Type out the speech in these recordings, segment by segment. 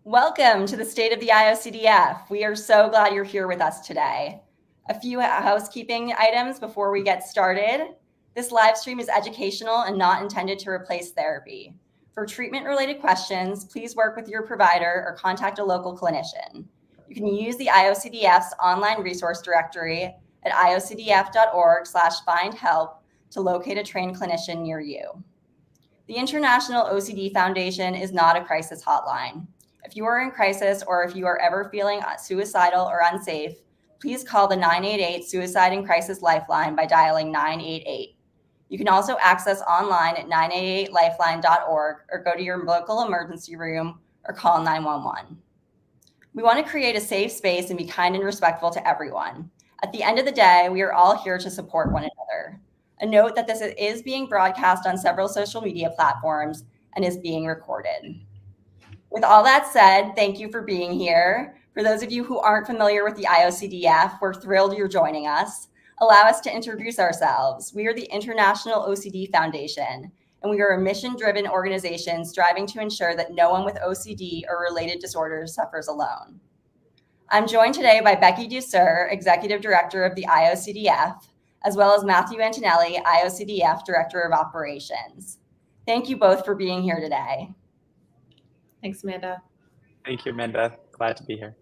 Welcome to the State of the IOCDF. We are so glad you're here with us today. A few housekeeping items before we get started. This live stream is educational and not intended to replace therapy. For treatment-related questions, please work with your provider or contact a local clinician. You can use the IOCDF's online resource directory at iocdf.org/find-help to locate a trained clinician near you. The International OCD Foundation is not a crisis hotline. If you are in crisis or if you are ever feeling suicidal or unsafe, please call the 988 Suicide and Crisis Lifeline by dialing 988. You can also access online at 988lifeline.org or go to your local emergency room or call 911. We want to create a safe space and be kind and respectful to everyone. At the end of the day, we are all here to support one another. A note that this is being broadcast on several social media platforms and is being recorded. With all that said, thank you for being here. For those of you who aren't familiar with the IOCDF, we're thrilled you're joining us. Allow us to introduce ourselves. We are the International OCD Foundation, and we are a mission-driven organization striving to ensure that no one with OCD or related disorders suffers alone. I'm joined today by Becky Deusser, Executive Director of the IOCDF, as well as Matthew Antonelli, IOCDF Director of Operations. Thank you both for being here today. Thanks, Amanda. Thank you, Amanda. Glad to be here.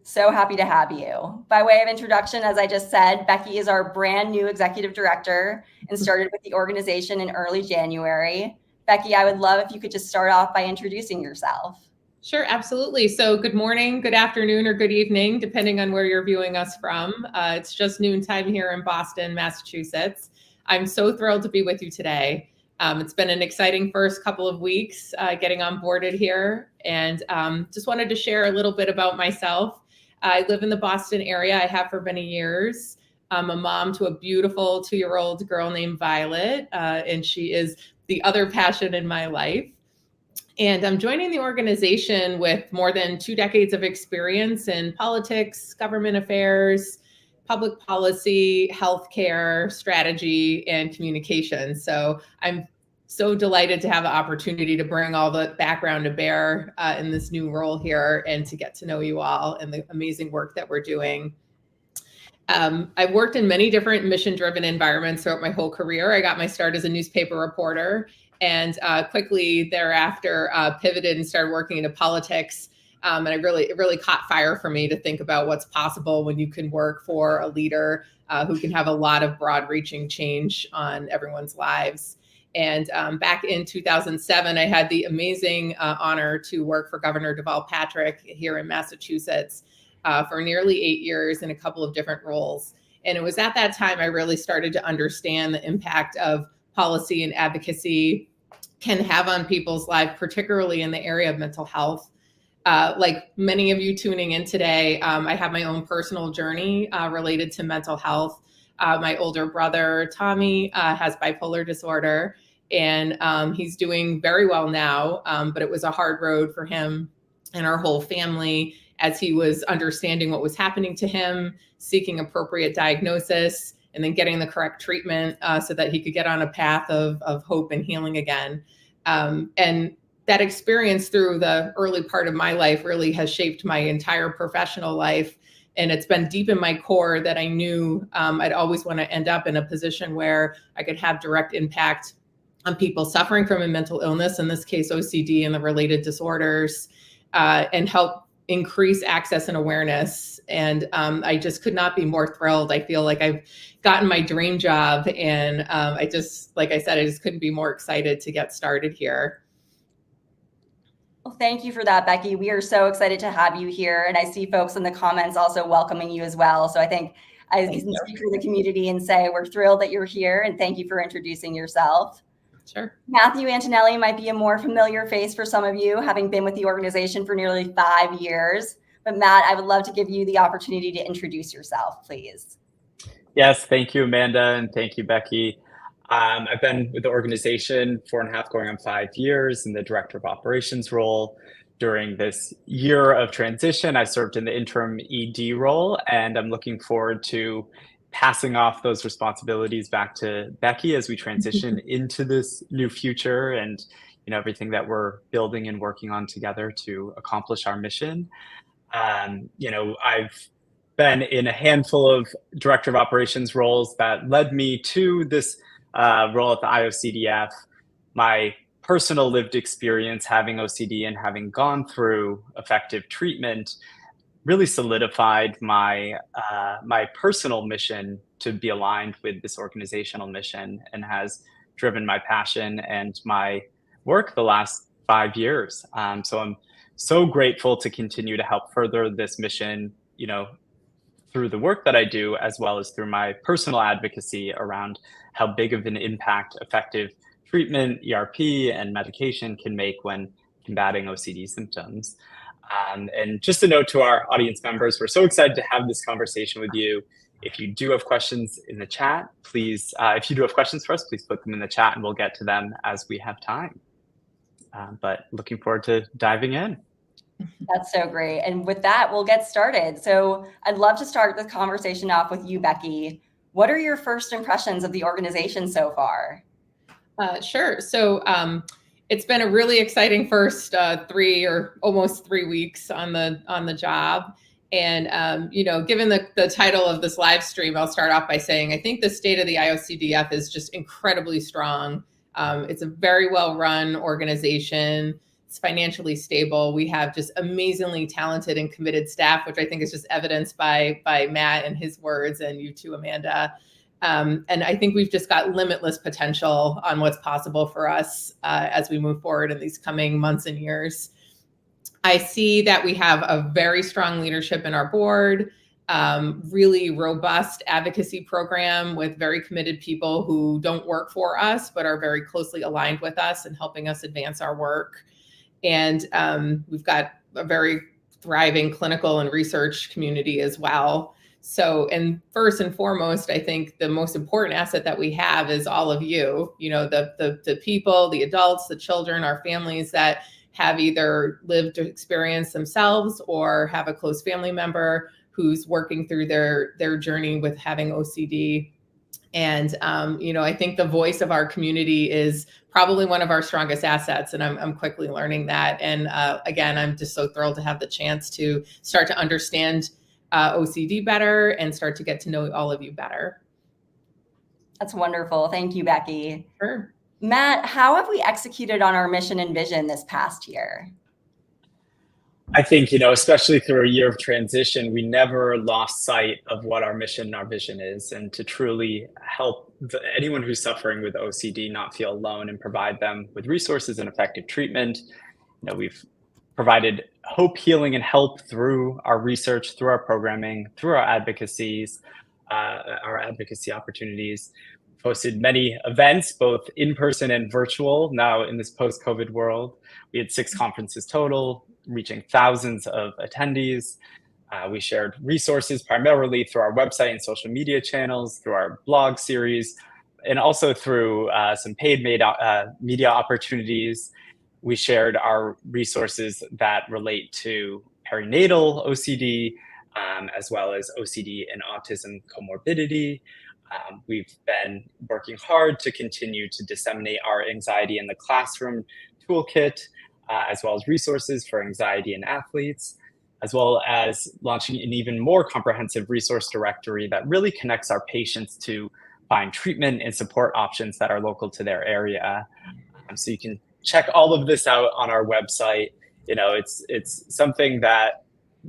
So happy to have you. By way of introduction, as I just said, Becky is our brand new executive director and started with the organization in early January. Becky, I would love if you could just start off by introducing yourself. Sure, absolutely. So good morning, good afternoon, or good evening, depending on where you're viewing us from. It's just noontime here in Boston, Massachusetts. I'm so thrilled to be with you today. It's been an exciting first couple of weeks getting onboarded here, and just wanted to share a little bit about myself. I live in the Boston area. I have for many years. I'm a mom to a beautiful 2-year-old girl named Violet, and she is the other passion in my life. And I'm joining the organization with more than 2 decades of experience in politics, government affairs, public policy, healthcare, strategy, and communication. So I'm so delighted to have the opportunity to bring all the background to bear in this new role here and to get to know you all and the amazing work that we're doing. I've worked in many different mission-driven environments throughout my whole career. I got my start as a newspaper reporter and quickly thereafter pivoted and started working into politics. And it really caught fire for me to think about what's possible when you can work for a leader who can have a lot of broad-reaching change on everyone's lives. And back in 2007, I had the amazing honor to work for Governor Deval Patrick here in Massachusetts for nearly 8 years in a couple of different roles. And it was at that time I really started to understand the impact of policy and advocacy can have on people's lives, particularly in the area of mental health. Like many of you tuning in today, I have my own personal journey related to mental health. My older brother, Tommy, has bipolar disorder, and he's doing very well now, but it was a hard road for him and our whole family as he was understanding what was happening to him, seeking appropriate diagnosis, and then getting the correct treatment so that he could get on a path of hope and healing again. And that experience through the early part of my life really has shaped my entire professional life. And it's been deep in my core that I knew I'd always want to end up in a position where I could have direct impact on people suffering from a mental illness, in this case, OCD and the related disorders, and help increase access and awareness. And I just could not be more thrilled. I feel like I've gotten my dream job. And like I said, I just couldn't be more excited to get started here. Well, thank you for that, Becky. We are so excited to have you here. And I see folks in the comments also welcoming you as well. So I think I can speak for the community and say we're thrilled that you're here and thank you for introducing yourself. Sure. Matthew Antonelli might be a more familiar face for some of you, having been with the organization for nearly 5 years. But Matt, I would love to give you the opportunity to introduce yourself, please. Yes, thank you, Amanda, and thank you, Becky. I've been with the organization 4.5 going on 5 years in the Director of Operations role. During this year of transition, I served in the interim ED role, and I'm looking forward to passing off those responsibilities back to Becky as we transition into this new future and everything that we're building and working on together to accomplish our mission. I've been in a handful of Director of Operations roles that led me to this role at the IOCDF. My personal lived experience having OCD and having gone through effective treatment really solidified my personal mission to be aligned with this organizational mission, and has driven my passion and my work the last 5 years. So I'm so grateful to continue to help further this mission, through the work that I do, as well as through my personal advocacy around how big of an impact effective treatment, ERP, and medication can make when combating OCD symptoms. And just a note to our audience members, we're so excited to have this conversation with you. If you do have questions in the chat, please, if you do have questions for us, please put them in the chat and we'll get to them as we have time. But looking forward to diving in. That's so great. And with that, we'll get started. So I'd love to start this conversation off with you, Becky. What are your first impressions of the organization so far? Sure. So it's been a really exciting first 3 or almost 3 weeks on the job. And, given the title of this live stream, I'll start off by saying, I think the state of the IOCDF is just incredibly strong. It's a very well-run organization. It's financially stable. We have just amazingly talented and committed staff, which I think is just evidenced by Matt and his words, and you too, Amanda. And I think we've just got limitless potential on what's possible for us as we move forward in these coming months and years. I see that we have a very strong leadership in our board, really robust advocacy program with very committed people who don't work for us, but are very closely aligned with us and helping us advance our work. And we've got a very thriving clinical and research community as well. So, and first and foremost, I think the most important asset that we have is all of you, the people, the adults, the children, our families that have either lived experience themselves or have a close family member who's working through their journey with having OCD. And, I think the voice of our community is probably one of our strongest assets. And I'm quickly learning that. And again, I'm just so thrilled to have the chance to start to understand OCD better and start to get to know all of you better. That's wonderful. Thank you, Becky. Sure. Matt, how have we executed on our mission and vision this past year? I think, especially through a year of transition, we never lost sight of what our mission and our vision is, and to truly help anyone who's suffering with OCD not feel alone and provide them with resources and effective treatment. We've provided hope, healing, and help through our research, through our programming, through our advocacies, our advocacy opportunities. We've hosted many events, both in person and virtual, now in this post-COVID world. We had 6 conferences total, reaching thousands of attendees. We shared resources primarily through our website and social media channels, through our blog series, and also through some paid media opportunities. We shared our resources that relate to perinatal OCD, as well as OCD and autism comorbidity. We've been working hard to continue to disseminate our anxiety in the classroom toolkit, as well as resources for anxiety in athletes, as well as launching an even more comprehensive resource directory that really connects our patients to find treatment and support options that are local to their area. So you can check all of this out on our website. It's something that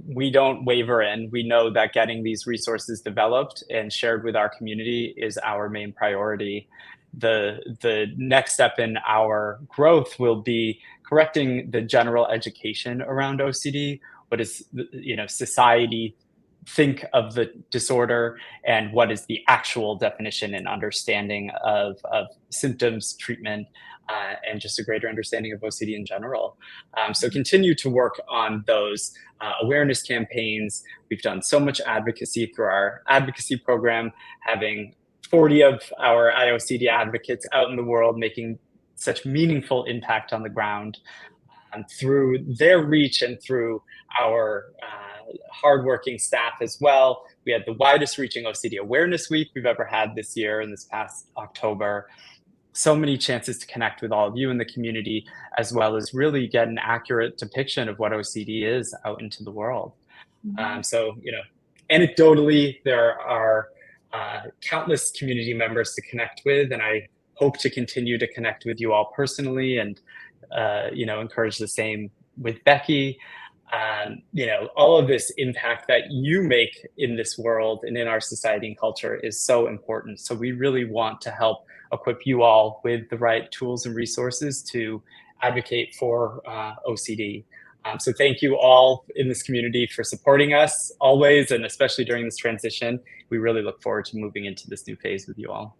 we don't waver in. We know that getting these resources developed and shared with our community is our main priority. The next step in our growth will be correcting the general education around OCD. What does society think of the disorder, and what is the actual definition and understanding of symptoms, treatment, and just a greater understanding of OCD in general. So continue to work on those awareness campaigns. We've done so much advocacy through our advocacy program, having 40 of our IOCD advocates out in the world making such meaningful impact on the ground. Through their reach and through our hardworking staff as well, we had the widest reaching OCD Awareness Week we've ever had this year in this past October. so many chances to connect with all of you in the community, as well as really get an accurate depiction of what OCD is out into the world. So, anecdotally, there are countless community members to connect with, and I hope to continue to connect with you all personally, and encourage the same with Becky. All of this impact that you make in this world and in our society and culture is so important. So we really want to help equip you all with the right tools and resources to advocate for OCD. So thank you all in this community for supporting us always, and especially during this transition. We really look forward to moving into this new phase with you all.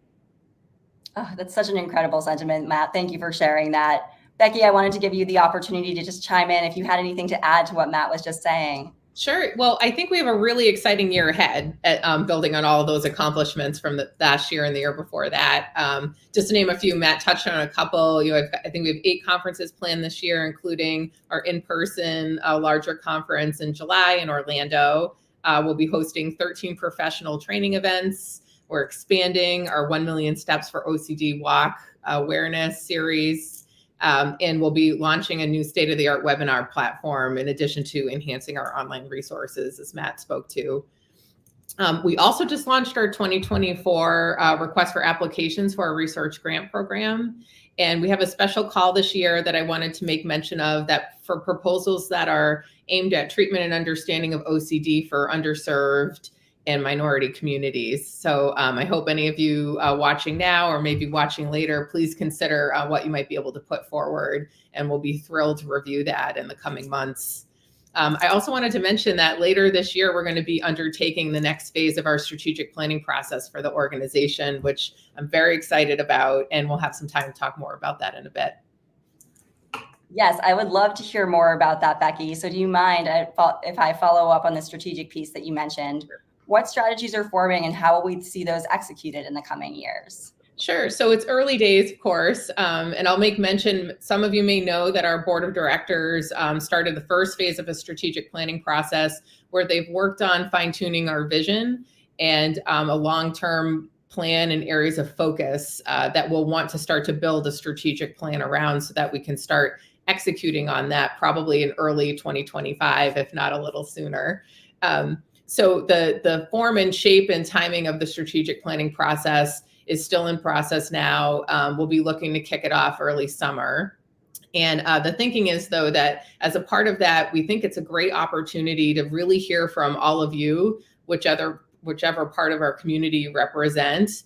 Oh, that's such an incredible sentiment, Matt. Thank you for sharing that. Becky, I wanted to give you the opportunity to just chime in if you had anything to add to what Matt was just saying. Sure. Well, I think we have a really exciting year ahead at building on all of those accomplishments from the last year and the year before that. Just to name a few, Matt touched on a couple. I think we have 8 conferences planned this year, including our in-person larger conference in July in Orlando. We'll be hosting 13 professional training events. We're expanding our 1 Million Steps for OCD Walk awareness series. And we'll be launching a new state-of-the-art webinar platform in addition to enhancing our online resources, as Matt spoke to. We also just launched our 2024 request for applications for our research grant program. And we have a special call this year that I wanted to make mention of, that for proposals that are aimed at treatment and understanding of OCD for underserved and minority communities. So I hope any of you watching now or maybe watching later, please consider what you might be able to put forward, and we'll be thrilled to review that in the coming months. I also wanted to mention that later this year, we're going to be undertaking the next phase of our strategic planning process for the organization, which I'm very excited about, and we'll have some time to talk more about that in a bit. Yes, I would love to hear more about that, Becky. So do you mind if I follow up on the strategic piece that you mentioned? What strategies are forming, and how will we see those executed in the coming years? Sure. So it's early days, of course, and I'll make mention, some of you may know that our board of directors started the first phase of a strategic planning process where they've worked on fine-tuning our vision and a long-term plan and areas of focus that we'll want to start to build a strategic plan around, so that we can start executing on that probably in early 2025, if not a little sooner. So the form and shape and timing of the strategic planning process is still in process now. We'll be looking to kick it off early summer. And the thinking is, though, that as a part of that, we think it's a great opportunity to really hear from all of you, whichever part of our community you represent,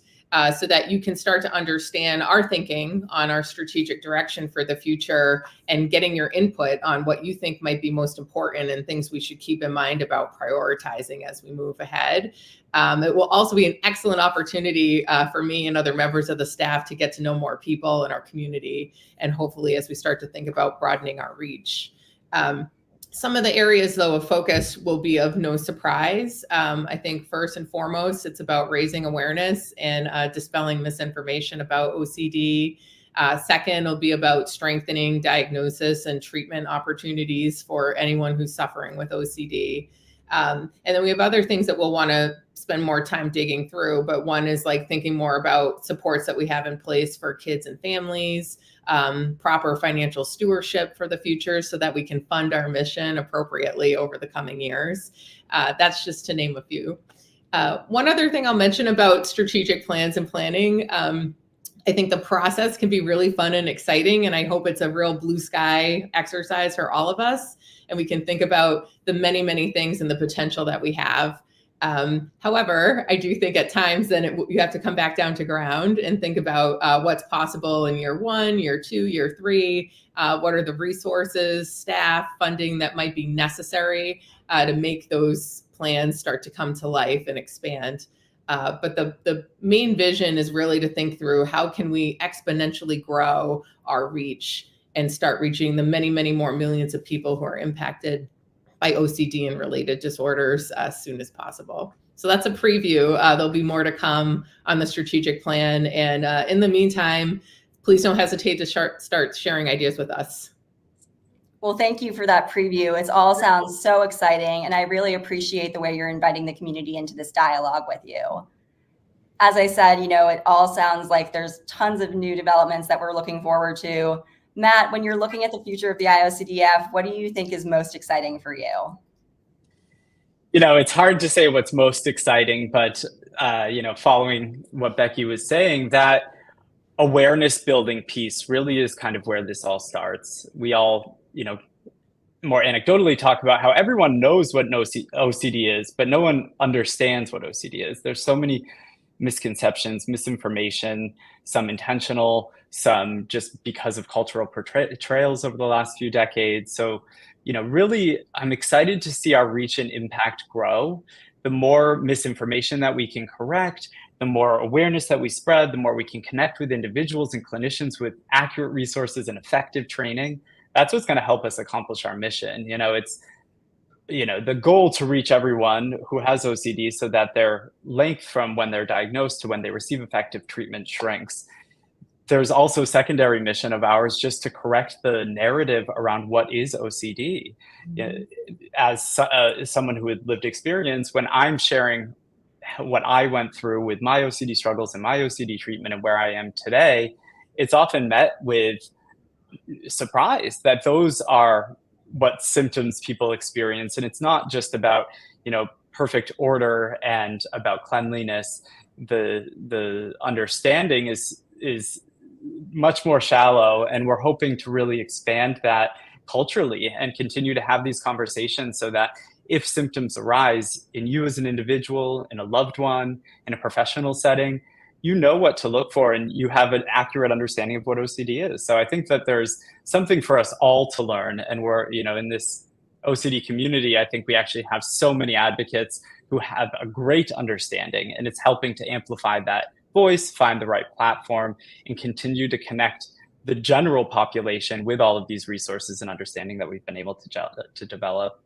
so that you can start to understand our thinking on our strategic direction for the future, and getting your input on what you think might be most important and things we should keep in mind about prioritizing as we move ahead. It will also be an excellent opportunity for me and other members of the staff to get to know more people in our community, and hopefully as we start to think about broadening our reach. Some of the areas, though, of focus will be of no surprise. I think first and foremost, it's about raising awareness and dispelling misinformation about OCD. Second, will be about strengthening diagnosis and treatment opportunities for anyone who's suffering with OCD. And then we have other things that we'll want to spend more time digging through, but one is like thinking more about supports that we have in place for kids and families, proper financial stewardship for the future so that we can fund our mission appropriately over the coming years. That's just to name a few. One other thing I'll mention about strategic plans and planning, I think the process can be really fun and exciting, and I hope it's a real blue sky exercise for all of us, and we can think about the many, many things and the potential that we have. However, I do think at times then you have to come back down to ground and think about what's possible in year 1, year 2, year 3. What are the resources, staff, funding that might be necessary to make those plans start to come to life and expand. But the main vision is really to think through how can we exponentially grow our reach and start reaching the many, many more millions of people who are impacted by OCD and related disorders as soon as possible. So that's a preview. There'll be more to come on the strategic plan. And in the meantime, please don't hesitate to start sharing ideas with us. Well, thank you for that preview. It all sounds so exciting, and I really appreciate the way you're inviting the community into this dialogue with you. as I said, it all sounds like there's tons of new developments that we're looking forward to. Matt, when you're looking at the future of the IOCDF, what do you think is most exciting for you? It's hard to say what's most exciting, but following what Becky was saying, that awareness building piece really is kind of where this all starts. We all, more anecdotally talk about how everyone knows what OCD is, but no one understands what OCD is. There's so many misconceptions, misinformation, some intentional, some just because of cultural portrayals over the last few decades. So, really, I'm excited to see our reach and impact grow. The more misinformation that we can correct, the more awareness that we spread, the more we can connect with individuals and clinicians with accurate resources and effective training. That's what's going to help us accomplish our mission. It's the goal to reach everyone who has OCD so that their length from when they're diagnosed to when they receive effective treatment shrinks. There's also a secondary mission of ours just to correct the narrative around what is OCD. As someone who had lived experience, when I'm sharing what I went through with my OCD struggles and my OCD treatment and where I am today, it's often met with surprise that those are what symptoms people experience. And it's not just about, perfect order and about cleanliness. The understanding is much more shallow, and we're hoping to really expand that culturally and continue to have these conversations so that if symptoms arise in you as an individual, in a loved one, in a professional setting, you know what to look for and you have an accurate understanding of what OCD is. So I think that there's something for us all to learn. And we're, in this OCD community, I think we actually have so many advocates who have a great understanding, and it's helping to amplify that voice, find the right platform, and continue to connect the general population with all of these resources and understanding that we've been able to develop.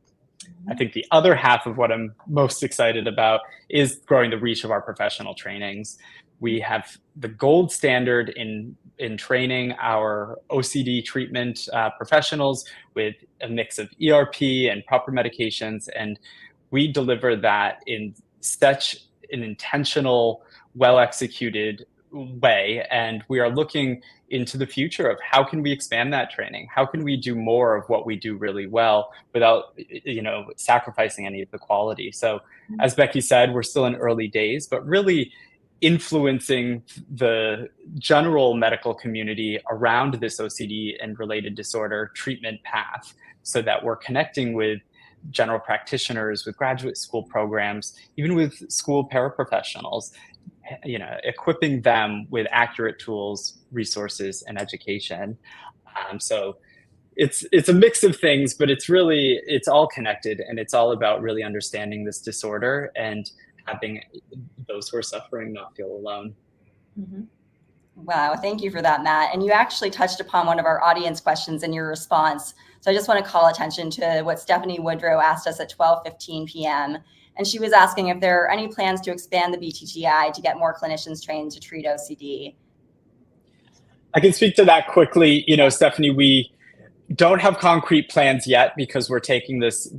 I think the other half of what I'm most excited about is growing the reach of our professional trainings. We have the gold standard in training our OCD treatment professionals with a mix of ERP and proper medications, and we deliver that in such an intentional, well-executed way. And we are looking into the future of how can we expand that training? How can we do more of what we do really well without, sacrificing any of the quality? So as Becky said, we're still in early days, but really influencing the general medical community around this OCD and related disorder treatment path so that we're connecting with general practitioners, with graduate school programs, even with school paraprofessionals, equipping them with accurate tools, resources, and education. So it's a mix of things, but it's all connected, and it's all about really understanding this disorder and having those who are suffering not feel alone. Mm-hmm. Wow, thank you for that, Matt. And you actually touched upon one of our audience questions in your response. So I just want to call attention to what Stephanie Woodrow asked us at 12:15 p.m. And she was asking if there are any plans to expand the BTTI to get more clinicians trained to treat OCD. I can speak to that quickly. Stephanie, we don't have concrete plans yet because we're taking this,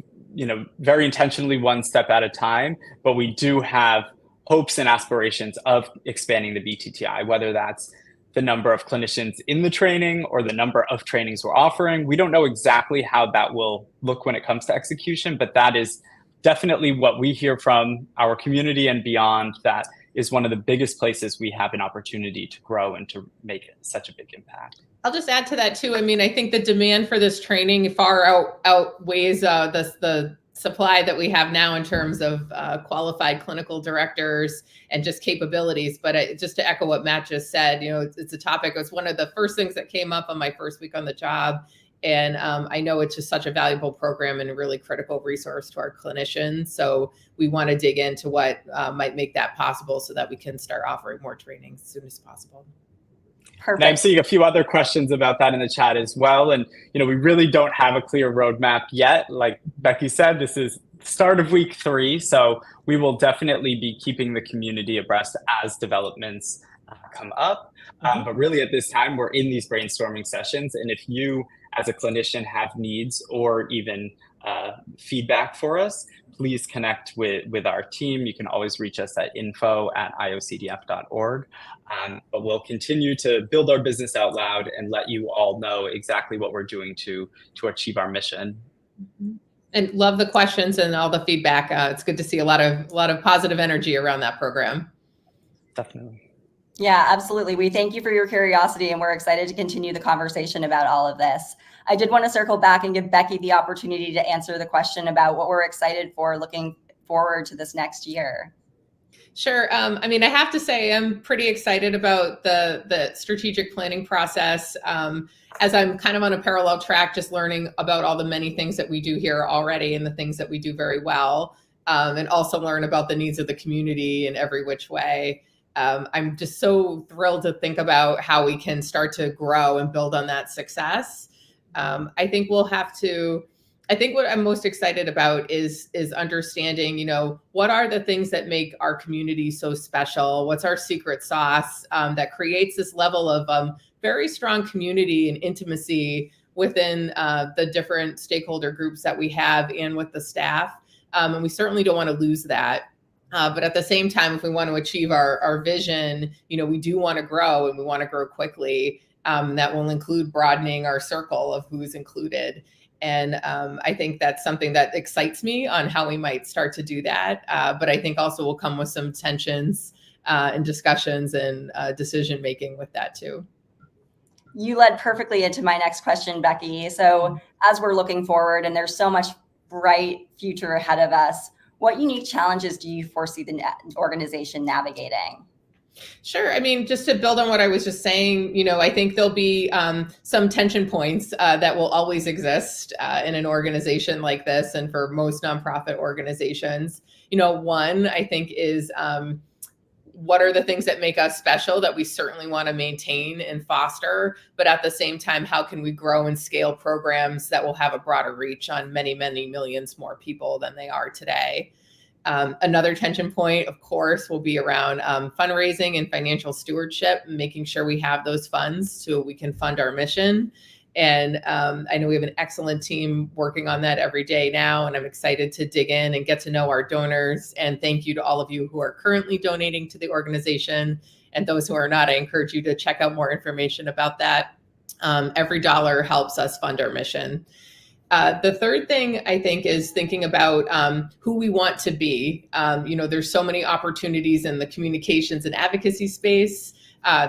very intentionally one step at a time, but we do have hopes and aspirations of expanding the BTTI, whether that's the number of clinicians in the training or the number of trainings we're offering. We don't know exactly how that will look when it comes to execution, but that is definitely what we hear from our community and beyond. That is one of the biggest places we have an opportunity to grow and to make such a big impact. I'll just add to that too. I mean, I think the demand for this training far outweighs the supply that we have now in terms of qualified clinical directors and just capabilities. But just to echo what Matt just said, it's a topic. It was one of the first things that came up on my first week on the job. And I know it's just such a valuable program and a really critical resource to our clinicians. So we want to dig into what might make that possible so that we can start offering more training as soon as possible. Perfect. And I'm seeing a few other questions about that in the chat as well. And, we really don't have a clear roadmap yet. Like Becky said, this is the start of week 3. So we will definitely be keeping the community abreast as developments come up. But really at this time, we're in these brainstorming sessions. And if you as a clinician have needs or even feedback for us, please connect with our team. You can always reach us at info@iocdf.org. But we'll continue to build our business out loud and let you all know exactly what we're doing to achieve our mission. And love the questions and all the feedback. It's good to see a lot of positive energy around that program. Definitely. Yeah, absolutely. We thank you for your curiosity, and we're excited to continue the conversation about all of this. I did want to circle back and give Becky the opportunity to answer the question about what we're excited for looking forward to this next year. Sure. I mean, I have to say I'm pretty excited about the strategic planning process, as I'm kind of on a parallel track, just learning about all the many things that we do here already and the things that we do very well, and also learn about the needs of the community in every which way. I'm just so thrilled to think about how we can start to grow and build on that success. I think what I'm most excited about is understanding, what are the things that make our community so special? What's our secret sauce that creates this level of very strong community and intimacy within the different stakeholder groups that we have and with the staff. And we certainly don't want to lose that. But at the same time, if we want to achieve our vision, we do want to grow, and we want to grow quickly. That will include broadening our circle of who's included. And I think that's something that excites me on how we might start to do that. But I think also will come with some tensions and discussions and decision-making with that too. You led perfectly into my next question, Becky. So as we're looking forward, and there's so much bright future ahead of us, what unique challenges do you foresee the organization navigating? Sure. I mean, just to build on what I was just saying, I think there'll be some tension points that will always exist in an organization like this, and for most nonprofit organizations. One, I think, is what are the things that make us special that we certainly want to maintain and foster, but at the same time, how can we grow and scale programs that will have a broader reach on many, many millions more people than they are today? Another tension point, of course, will be around fundraising and financial stewardship, making sure we have those funds so we can fund our mission. And I know we have an excellent team working on that every day now, and I'm excited to dig in and get to know our donors. And thank you to all of you who are currently donating to the organization, and those who are not. I encourage you to check out more information about that. Every dollar helps us fund our mission. The third thing, I think, is thinking about who we want to be. There's so many opportunities in the communications and advocacy space.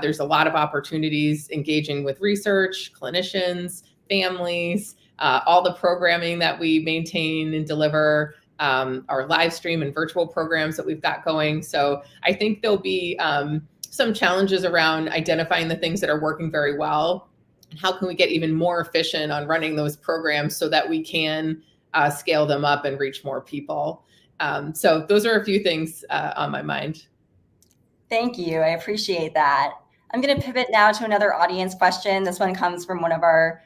There's a lot of opportunities engaging with research, clinicians, families, all the programming that we maintain and deliver, our live stream and virtual programs that we've got going. So I think there'll be some challenges around identifying the things that are working very well. And how can we get even more efficient on running those programs so that we can scale them up and reach more people? So those are a few things on my mind. Thank you. I appreciate that. I'm going to pivot now to another audience question. This one comes from one of our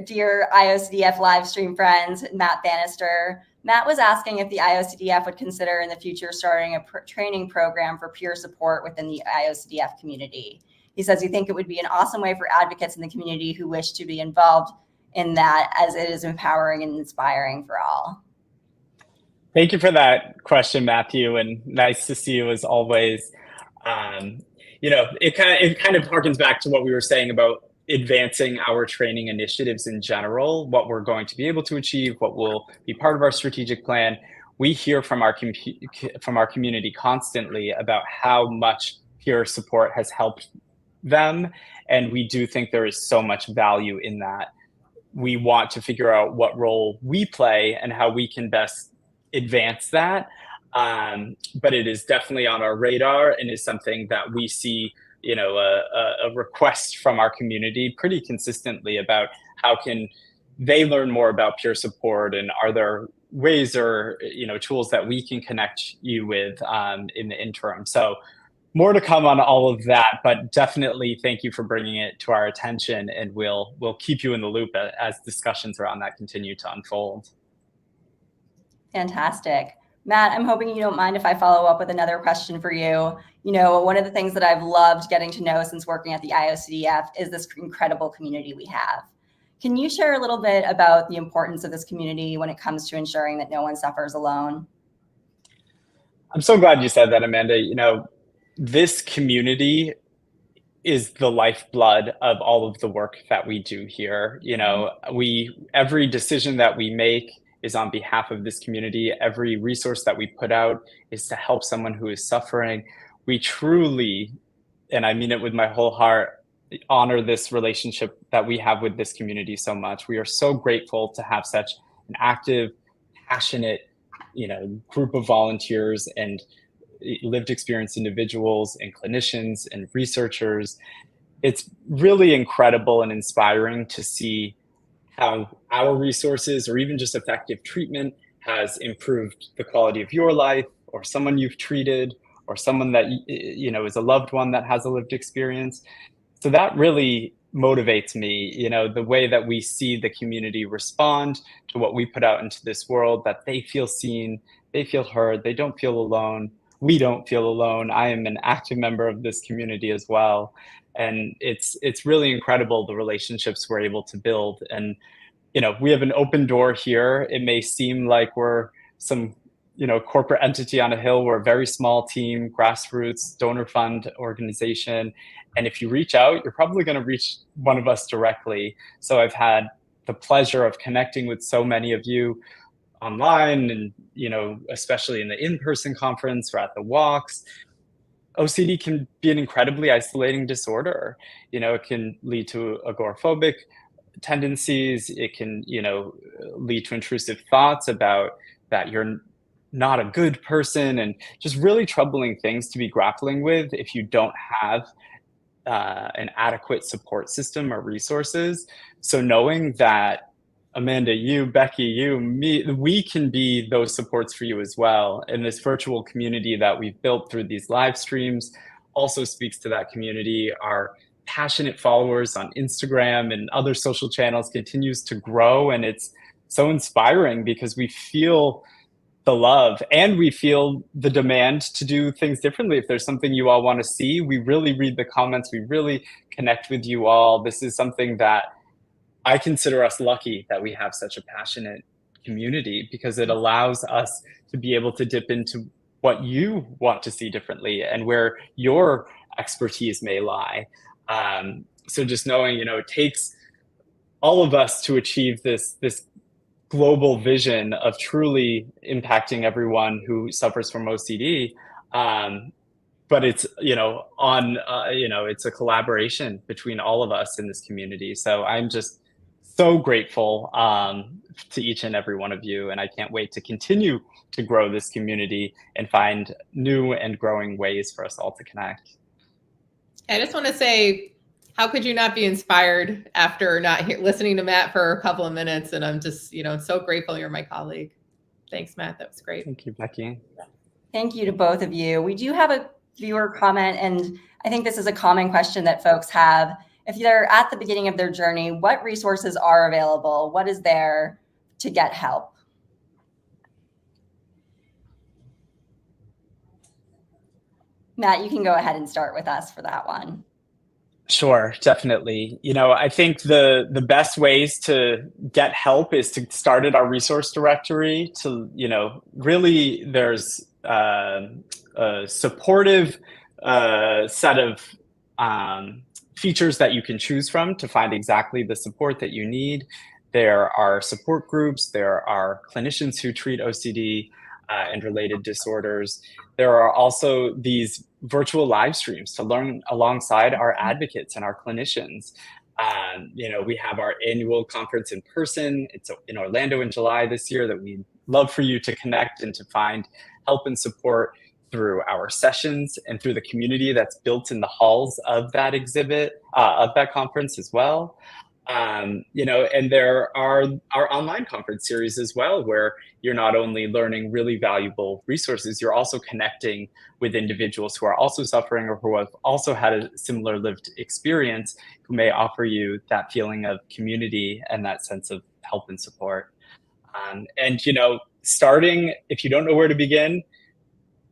dear IOCDF live stream friends, Matt Bannister. Matt was asking if the IOCDF would consider in the future starting a training program for peer support within the IOCDF community. He says he thinks it would be an awesome way for advocates in the community who wish to be involved in that, as it is empowering and inspiring for all. Thank you for that question, Matthew, and nice to see you as always. It kind of harkens back to what we were saying about advancing our training initiatives in general, what we're going to be able to achieve, what will be part of our strategic plan. We hear from our community constantly about how much peer support has helped them, and we do think there is so much value in that. We want to figure out what role we play and how we can best advance that. But it is definitely on our radar and is something that we see, a request from our community pretty consistently about how can they learn more about peer support, and are there ways or, tools that we can connect you with in the interim. So more to come on all of that, but definitely thank you for bringing it to our attention, and we'll keep you in the loop as discussions around that continue to unfold. Fantastic. Matt, I'm hoping you don't mind if I follow up with another question for you. One of the things that I've loved getting to know since working at the IOCDF is this incredible community we have. Can you share a little bit about the importance of this community when it comes to ensuring that no one suffers alone? I'm so glad you said that, Amanda. This community is the lifeblood of all of the work that we do here. Every decision that we make is on behalf of this community. Every resource that we put out is to help someone who is suffering. We truly, and I mean it with my whole heart, honor this relationship that we have with this community so much. We are so grateful to have such an active, passionate, group of volunteers and lived experience individuals and clinicians and researchers. It's really incredible and inspiring to see how our resources or even just effective treatment has improved the quality of your life or someone you've treated or someone that is a loved one that has a lived experience. So that really motivates me, the way that we see the community respond to what we put out into this world, that they feel seen, they feel heard, they don't feel alone. We don't feel alone. I am an active member of this community as well. And it's really incredible the relationships we're able to build. And, we have an open door here. It may seem like we're some, corporate entity on a hill. We're a very small team, grassroots, donor fund organization. And if you reach out, you're probably going to reach one of us directly. So I've had the pleasure of connecting with so many of you online and, especially in the in-person conference or at the walks. OCD can be an incredibly isolating disorder. It can lead to agoraphobic tendencies. It can, lead to intrusive thoughts about that you're not a good person, and just really troubling things to be grappling with if you don't have an adequate support system or resources. So knowing that Amanda, you, Becky, you, me, we can be those supports for you as well. And this virtual community that we've built through these live streams also speaks to that community. Our passionate followers on Instagram and other social channels continues to grow. And it's so inspiring because we feel the love and we feel the demand to do things differently. If there's something you all want to see, we really read the comments. We really connect with you all. This is something that I consider us lucky that we have such a passionate community, because it allows us to be able to dip into what you want to see differently and where your expertise may lie. So just knowing, it takes all of us to achieve this global vision of truly impacting everyone who suffers from OCD. But it's, it's a collaboration between all of us in this community. So I'm just so grateful to each and every one of you. And I can't wait to continue to grow this community and find new and growing ways for us all to connect. I just want to say, how could you not be inspired after listening to Matt for a couple of minutes? And I'm just, so grateful you're my colleague. Thanks, Matt. That was great. Thank you, Becky. Thank you to both of you. We do have a viewer comment, and I think this is a common question that folks have. If they're at the beginning of their journey, what resources are available? What is there to get help? Matt, you can go ahead and start with us for that one. Sure, definitely. I think the best ways to get help is to start at our resource directory. To, really there's a supportive set of features that you can choose from to find exactly the support that you need. There are support groups. There are clinicians who treat OCD and related disorders. There are also these virtual live streams to learn alongside our advocates and our clinicians. We have our annual conference in person. It's in Orlando in July this year that we'd love for you to connect and to find help and support through our sessions and through the community that's built in the halls of that exhibit, of that conference as well. And there are our online conference series as well, where you're not only learning really valuable resources, you're also connecting with individuals who are also suffering or who have also had a similar lived experience, who may offer you that feeling of community and that sense of help and support. Starting, if you don't know where to begin,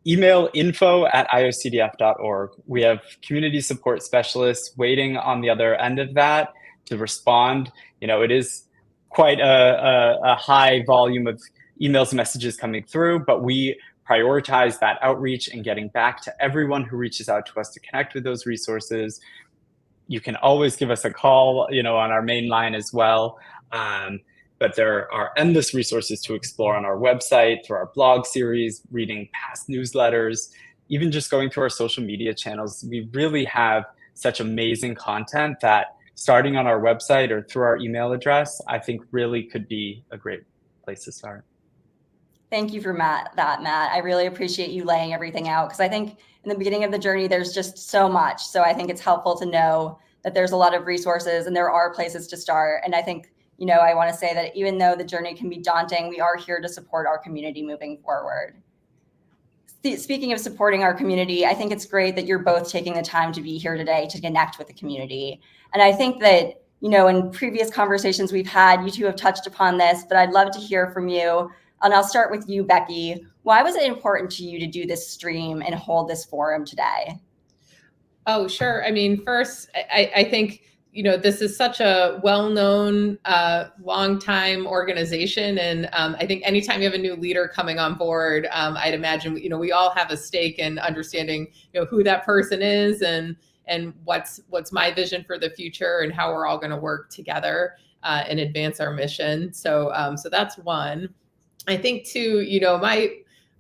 email info@iocdf.org. We have community support specialists waiting on the other end of that to respond. It is quite a high volume of emails and messages coming through, but we prioritize that outreach and getting back to everyone who reaches out to us to connect with those resources. You can always give us a call, on our main line as well. But there are endless resources to explore on our website, through our blog series, reading past newsletters, even just going through our social media channels. We really have such amazing content that starting on our website or through our email address, I think really could be a great place to start. Thank you for Matt. I really appreciate you laying everything out, because I think in the beginning of the journey, there's just so much. So I think it's helpful to know that there's a lot of resources and there are places to start. And I think, I want to say that even though the journey can be daunting, we are here to support our community moving forward. Speaking of supporting our community, I think it's great that you're both taking the time to be here today to connect with the community. And I think that, in previous conversations we've had, you two have touched upon this, but I'd love to hear from you. And I'll start with you, Becky. Why was it important to you to do this stream and hold this forum today? Oh, sure. First, I think, this is such a well-known, long-time organization. And I think anytime you have a new leader coming on board, I'd imagine, we all have a stake in understanding, who that person is and what's my vision for the future and how we're all going to work together and advance our mission. So that's one. I think too,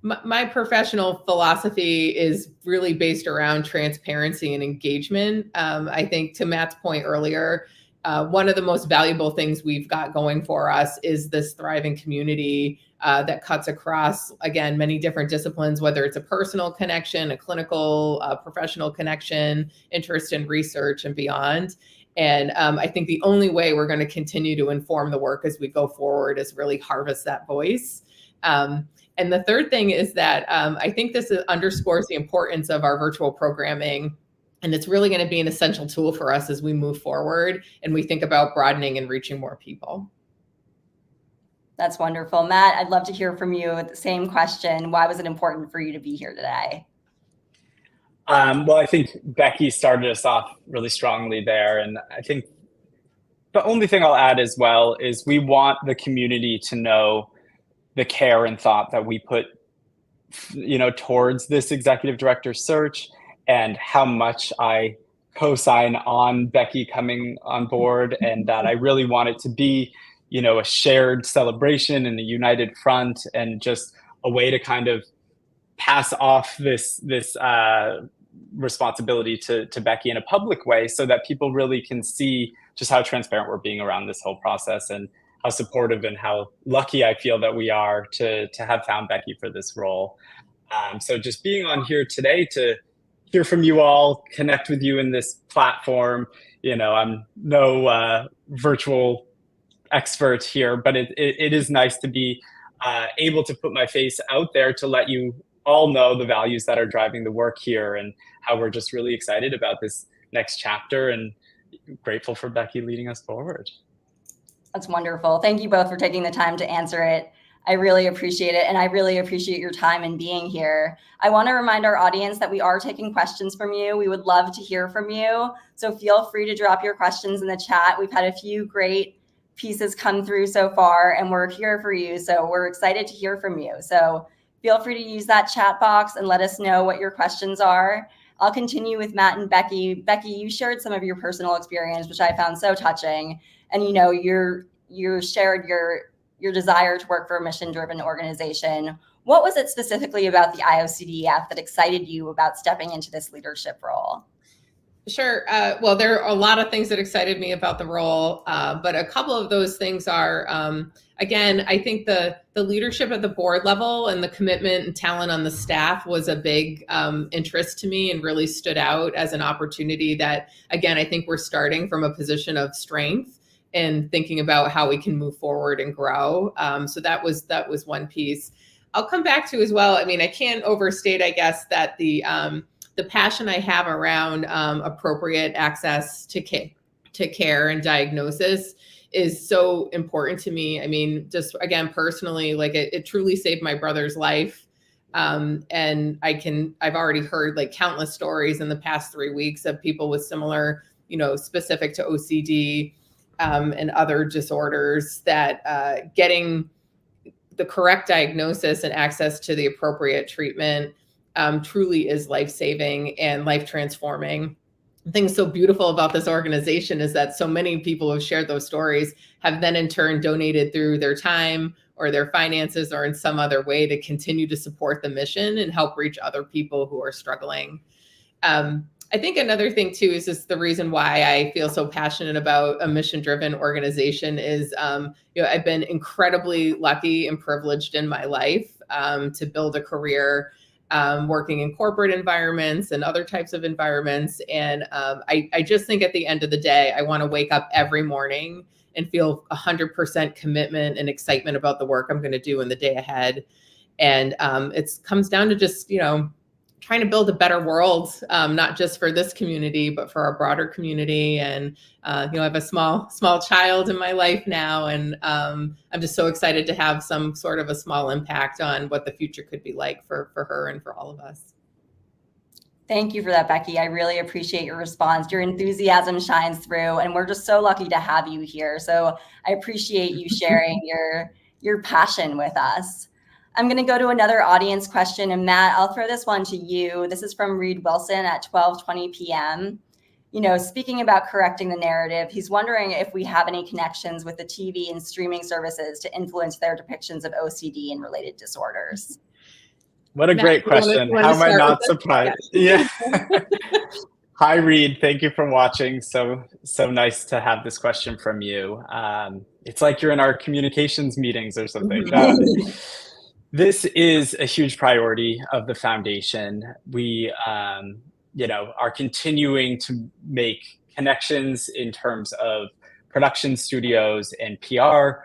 my professional philosophy is really based around transparency and engagement. I think to Matt's point earlier, one of the most valuable things we've got going for us is this thriving community that cuts across, again, many different disciplines, whether it's a personal connection, a clinical, professional connection, interest in research and beyond. And I think the only way we're going to continue to inform the work as we go forward is really harvest that voice. And the third thing is that I think this underscores the importance of our virtual programming. And it's really going to be an essential tool for us as we move forward and we think about broadening and reaching more people. That's wonderful. Matt, I'd love to hear from you with the same question. Why was it important for you to be here today? Well, I think Becky started us off really strongly there. And I think the only thing I'll add as well is we want the community to know the care and thought that we put, towards this executive director search, and how much I co-sign on Becky coming on board, and that I really want it to be, a shared celebration and a united front, and just a way to kind of pass off this responsibility to Becky in a public way, so that people really can see just how transparent we're being around this whole process, and how supportive and how lucky I feel that we are to have found Becky for this role. So just being on here today to hear from you all, connect with you in this platform. I'm no virtual expert here, but it is nice to be able to put my face out there to let you all know the values that are driving the work here, and how we're just really excited about this next chapter and grateful for Becky leading us forward. That's wonderful. Thank you both for taking the time to answer it. I really appreciate it. And I really appreciate your time and being here. I want to remind our audience that we are taking questions from you. We would love to hear from you. So feel free to drop your questions in the chat. We've had a few great pieces come through so far, and we're here for you. So we're excited to hear from you. So feel free to use that chat box and let us know what your questions are. I'll continue with Matt and Becky. Becky, you shared some of your personal experience, which I found so touching. And you shared your desire to work for a mission-driven organization. What was it specifically about the IOCDF that excited you about stepping into this leadership role? Sure. Well, there are a lot of things that excited me about the role, but a couple of those things are, again, I think the leadership at the board level and the commitment and talent on the staff was a big interest to me, and really stood out as an opportunity that, again, I think we're starting from a position of strength and thinking about how we can move forward and grow. So that was one piece. I'll come back to as well. I can't overstate, I guess, that the passion I have around appropriate access to care and diagnosis is so important to me. Just again, personally, like it truly saved my brother's life. And I've already heard like countless stories in the past 3 weeks of people with similar, specific to OCD, and other disorders, that getting the correct diagnosis and access to the appropriate treatment truly is life-saving and life-transforming. The thing so beautiful about this organization is that so many people who have shared those stories have then in turn donated through their time or their finances or in some other way to continue to support the mission and help reach other people who are struggling. I think another thing too is just the reason why I feel so passionate about a mission-driven organization is, I've been incredibly lucky and privileged in my life to build a career working in corporate environments and other types of environments. And I just think at the end of the day, I want to wake up every morning and feel 100% commitment and excitement about the work I'm going to do in the day ahead. And it comes down to just, trying to build a better world, not just for this community, but for our broader community. And, I have a small child in my life now, and I'm just so excited to have some sort of a small impact on what the future could be like for her and for all of us. Thank you for that, Becky. I really appreciate your response. Your enthusiasm shines through, and we're just so lucky to have you here. So I appreciate you sharing your passion with us. I'm going to go to another audience question. And Matt, I'll throw this one to you. This is from Reed Wilson at 12:20 p.m. Speaking about correcting the narrative, he's wondering if we have any connections with the TV and streaming services to influence their depictions of OCD and related disorders. What a great question. How am I not surprised? Yeah. Hi, Reed. Thank you for watching. So nice to have this question from you. It's like you're in our communications meetings or something. This is a huge priority of the foundation. We, are continuing to make connections in terms of production studios and PR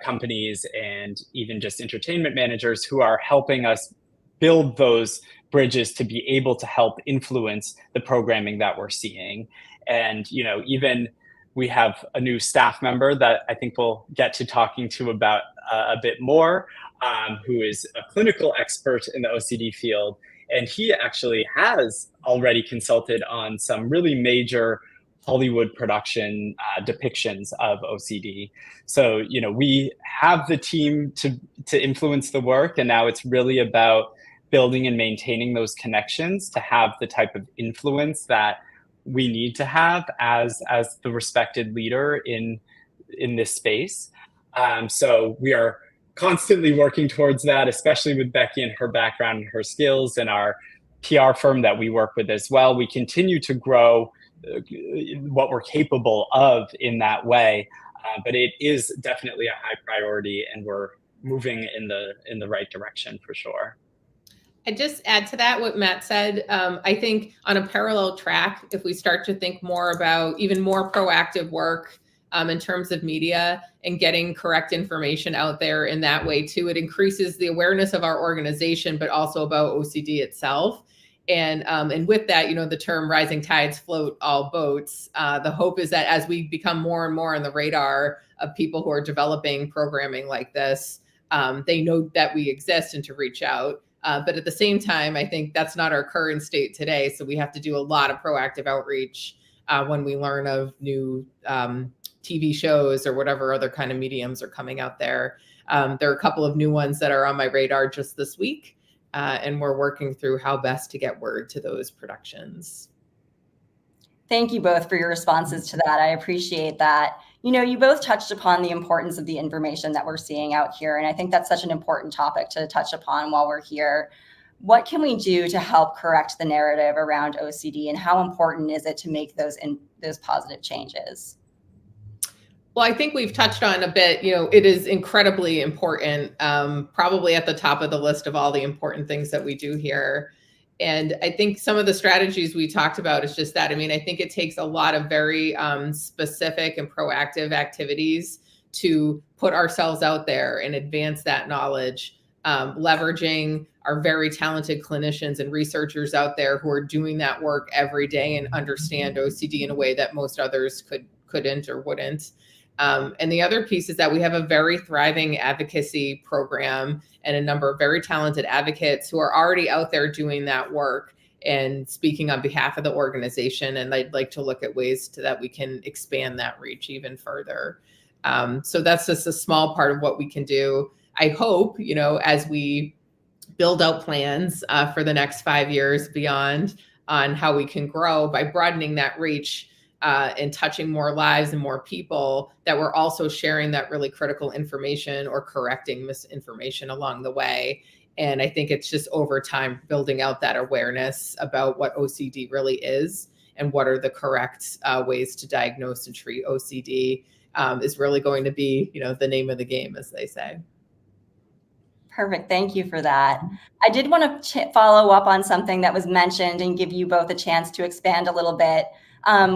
companies, and even just entertainment managers who are helping us build those bridges to be able to help influence the programming that we're seeing. And, even we have a new staff member that I think we'll get to talking to about a bit more, who is a clinical expert in the OCD field. And he actually has already consulted on some really major Hollywood production depictions of OCD. So, we have the team to influence the work, and now it's really about building and maintaining those connections to have the type of influence that we need to have as the respected leader in this space. So we are constantly working towards that, especially with Becky and her background and her skills, and our PR firm that we work with as well. We continue to grow what we're capable of in that way, but it is definitely a high priority, and we're moving in the right direction for sure. I just add to that what Matt said. I think on a parallel track, if we start to think more about even more proactive work in terms of media and getting correct information out there in that way too, it increases the awareness of our organization, but also about OCD itself. And with that, the term rising tides float all boats. The hope is that as we become more and more on the radar of people who are developing programming like this, they know that we exist and to reach out. But at the same time, I think that's not our current state today. So we have to do a lot of proactive outreach when we learn of new TV shows or whatever other kind of mediums are coming out there. There are a couple of new ones that are on my radar just this week, and we're working through how best to get word to those productions. Thank you both for your responses to that. I appreciate that. You both touched upon the importance of the information that we're seeing out here, and I think that's such an important topic to touch upon while we're here. What can we do to help correct the narrative around OCD, and how important is it to make those positive changes? Well, I think we've touched on a bit, it is incredibly important, probably at the top of the list of all the important things that we do here. And I think some of the strategies we talked about is just that. I think it takes a lot of very specific and proactive activities to put ourselves out there and advance that knowledge, leveraging our very talented clinicians and researchers out there who are doing that work every day and understand OCD in a way that most others couldn't or wouldn't. And the other piece is that we have a very thriving advocacy program and a number of very talented advocates who are already out there doing that work. and speaking on behalf of the organization. And I'd like to look at ways that we can expand that reach even further. So that's just a small part of what we can do. I hope, as we build out plans for the next 5 years beyond on how we can grow by broadening that reach and touching more lives and more people, that we're also sharing that really critical information or correcting misinformation along the way. And I think it's just over time building out that awareness about what OCD really is and what are the correct ways to diagnose and treat OCD is really going to be, the name of the game, as they say. Perfect. Thank you for that. I did want to follow up on something that was mentioned and give you both a chance to expand a little bit.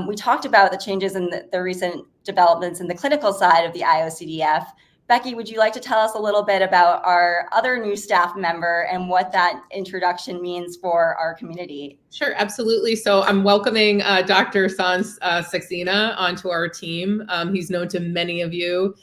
We talked about the changes in the recent developments in the clinical side of the IOCDF. Becky, would you like to tell us a little bit about our other new staff member and what that introduction means for our community? Sure, absolutely. So I'm welcoming Dr. Sanj Saxena onto our team. He's known to many of you.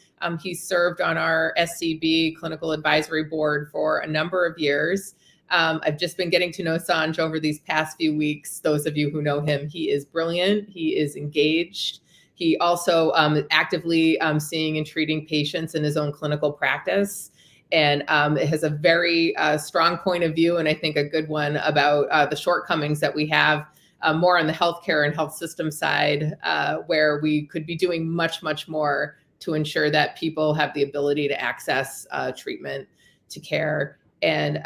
He's served on our SCB Clinical Advisory Board for a number of years. I've just been getting to know Sanj over these past few weeks. Those of you who know him, he is brilliant. He is engaged. He also actively seeing and treating patients in his own clinical practice, and has a very strong point of view, and I think a good one, about the shortcomings that we have more on the healthcare and health system side, where we could be doing much, much more to ensure that people have the ability to access treatment, to care. And,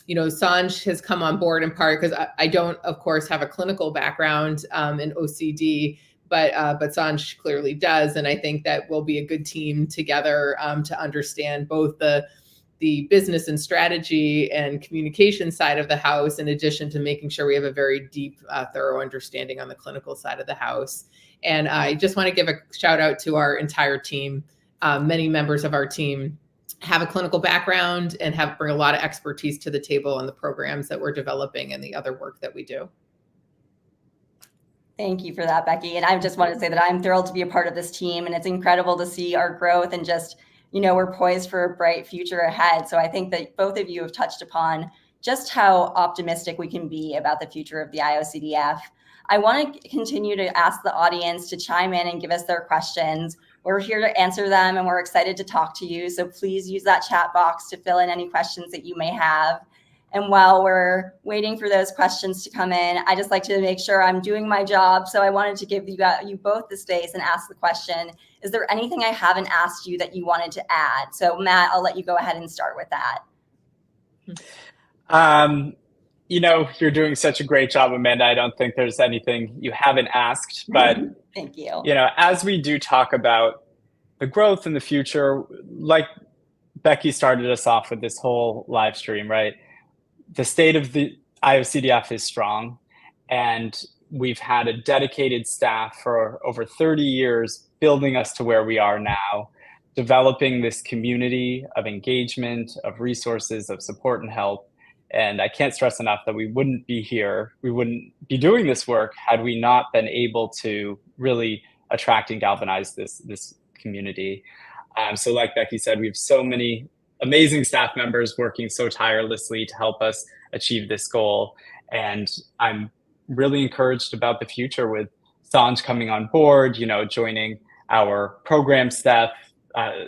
Sanj has come on board in part because I don't, of course, have a clinical background in OCD, but Sanj clearly does. And I think that we'll be a good team together to understand both the business and strategy and communication side of the house, in addition to making sure we have a very deep, thorough understanding on the clinical side of the house. And I just want to give a shout out to our entire team. Many members of our team have a clinical background and bring a lot of expertise to the table on the programs that we're developing and the other work that we do. Thank you for that, Becky. And I just want to say that I'm thrilled to be a part of this team, and it's incredible to see our growth and just, we're poised for a bright future ahead. So I think that both of you have touched upon just how optimistic we can be about the future of the IOCDF. I want to continue to ask the audience to chime in and give us their questions. We're here to answer them, and we're excited to talk to you. So please use that chat box to fill in any questions that you may have. And while we're waiting for those questions to come in, I just like to make sure I'm doing my job. So I wanted to give you both the space and ask the question, is there anything I haven't asked you that you wanted to add? So Matt, I'll let you go ahead and start with that. You're doing such a great job, Amanda. I don't think there's anything you haven't asked, but thank you. As we do talk about the growth in the future, like Becky started us off with this whole live stream, right? The state of the IOCDF is strong, and we've had a dedicated staff for over 30 years building us to where we are now, developing this community of engagement, of resources, of support and help. And I can't stress enough that we wouldn't be here, we wouldn't be doing this work had we not been able to really attract and galvanize this community. So like Becky said, we have so many amazing staff members working so tirelessly to help us achieve this goal. And I'm really encouraged about the future with Sanj coming on board, joining our program staff,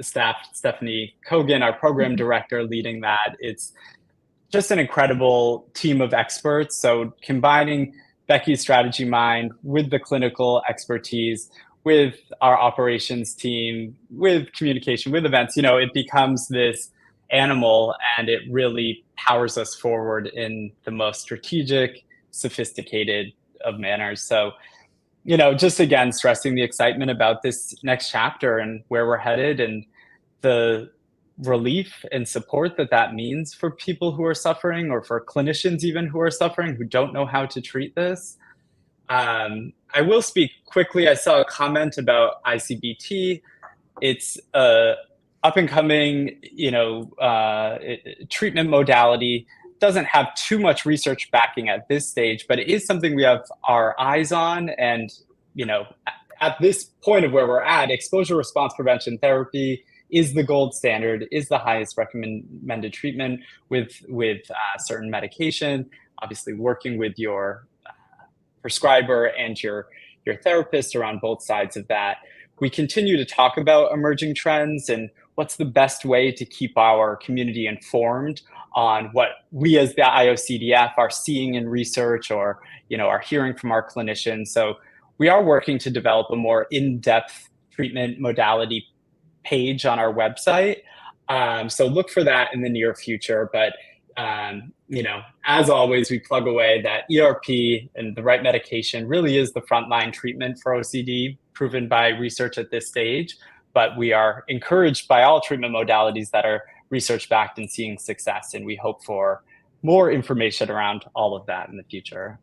Stephanie Kogan, our program director, leading that. It's just an incredible team of experts. So combining Becky's strategy mind with the clinical expertise, with our operations team, with communication, with events, it becomes this animal, and it really powers us forward in the most strategic, sophisticated of manners. So, just again, stressing the excitement about this next chapter and where we're headed, and the relief and support that means for people who are suffering, or for clinicians even who are suffering, who don't know how to treat this. I will speak quickly. I saw a comment about ICBT. It's up and coming, treatment modality. Doesn't have too much research backing at this stage, but it is something we have our eyes on. And, at this point of where we're at, exposure response prevention therapy is the gold standard, is the highest recommended treatment with certain medication. obviously working with your prescriber and your therapist around both sides of that. We continue to talk about emerging trends and what's the best way to keep our community informed on what we as the IOCDF are seeing in research or are hearing from our clinicians. So we are working to develop a more in-depth treatment modality page on our website. So look for that in the near future. But as always, we plug away that ERP and the right medication really is the frontline treatment for OCD, proven by research at this stage. But we are encouraged by all treatment modalities that are research-backed and seeing success. And we hope for more information around all of that in the future.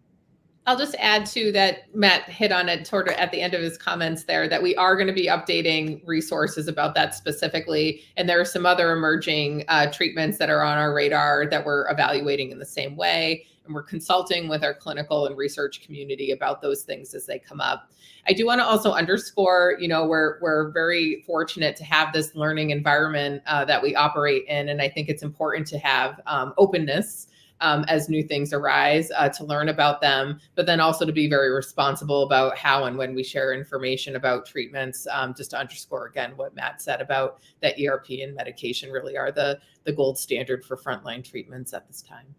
I'll just add to that, Matt hit on it sort of at the end of his comments there, that we are going to be updating resources about that specifically. And there are some other emerging treatments that are on our radar that we're evaluating in the same way. And we're consulting with our clinical and research community about those things as they come up. I do want to also underscore, we're very fortunate to have this learning environment that we operate in. And I think it's important to have openness as new things arise, to learn about them, but then also to be very responsible about how and when we share information about treatments. Just to underscore again what Matt said about that ERP and medication really are the gold standard for frontline treatments at this time.